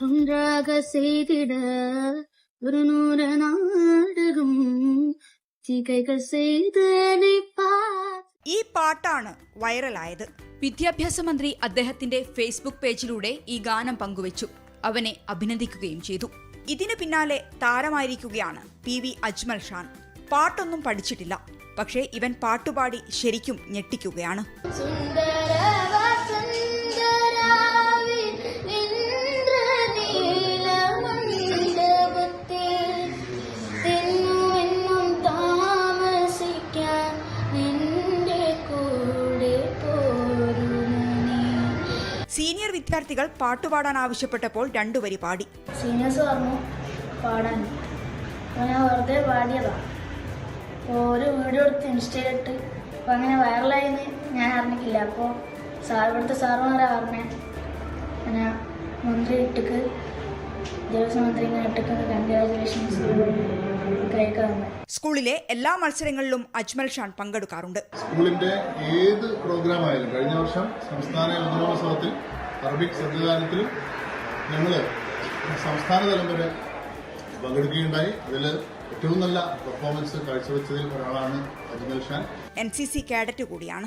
ஒன்றாக செய்திட ஒரு 100 நாடகம் ചികകൾ ചെയ്ത് ഈ പാട്ടാണ് വൈറലായത്. വിദ്യാഭ്യാസ മന്ത്രി അദ്ദേഹത്തിന്റെ ഫേസ്ബുക്ക് പേജിലൂടെ ഈ ഗാനം പങ്കുവച്ചു. അവനെ അഭിനന്ദിക്കുകയും ചെയ്തു. ഇതിനു പിന്നാലെ താരമായിരിക്കുകയാണ് PV അജ്മൽ ഷാൻ. പാട്ടൊന്നും പഠിച്ചിട്ടില്ല, പക്ഷേ ഇവൻ പാട്ടുപാടി ശരിക്കും ഞെട്ടിക്കുകയാണ്. സീനിയർ വിദ്യാർത്ഥികൾ പാട്ടുപാടാൻ ആവശ്യപ്പെട്ടപ്പോൾ 2 വരി പാടി. സീനിയേഴ്സ് പറഞ്ഞു പാടാൻ, അപ്പോൾ ഞാൻ വെറുതെ പാടിയതാണ്. അപ്പോൾ ഒരു വീഡിയോ എടുത്ത് ഇൻസ്റ്റയിലിട്ട് അപ്പോൾ അങ്ങനെ വൈറലായെന്ന് ഞാൻ അറിഞ്ഞിട്ടില്ല. അപ്പോൾ ഇവിടുത്തെ സാറുമാരാ പറഞ്ഞേ, അങ്ങനെ മന്ത്രി ഇട്ടക്ക് ദേവസ്വം മന്ത്രി ഇങ്ങനെ ഇട്ടക്ക് കൺഗ്രാജുലേഷൻസ് കഴിക്കാൻ. സ്കൂളിലെ എല്ലാ മത്സരങ്ങളിലും അജ്മൽ ഷാൻ പങ്കെടുക്കാറുണ്ട്. സ്കൂളിന്റെ ഏത് പ്രോഗ്രാം ആയാലും കഴിഞ്ഞ വർഷം സംസ്ഥാന യുവജനോത്സവത്തിൽ അറബിക് സംവിധാനത്തിലും ഞങ്ങൾ സംസ്ഥാന തലം വരെ പങ്കെടുക്കുകയുണ്ടായി. അതിൽ ഏറ്റവും നല്ല പെർഫോമൻസ് കാഴ്ചവെച്ചതിൽ ഒരാളാണ് അജ്മൽ ഷാൻ. NCC കാഡറ്റ് കൂടിയാണ്.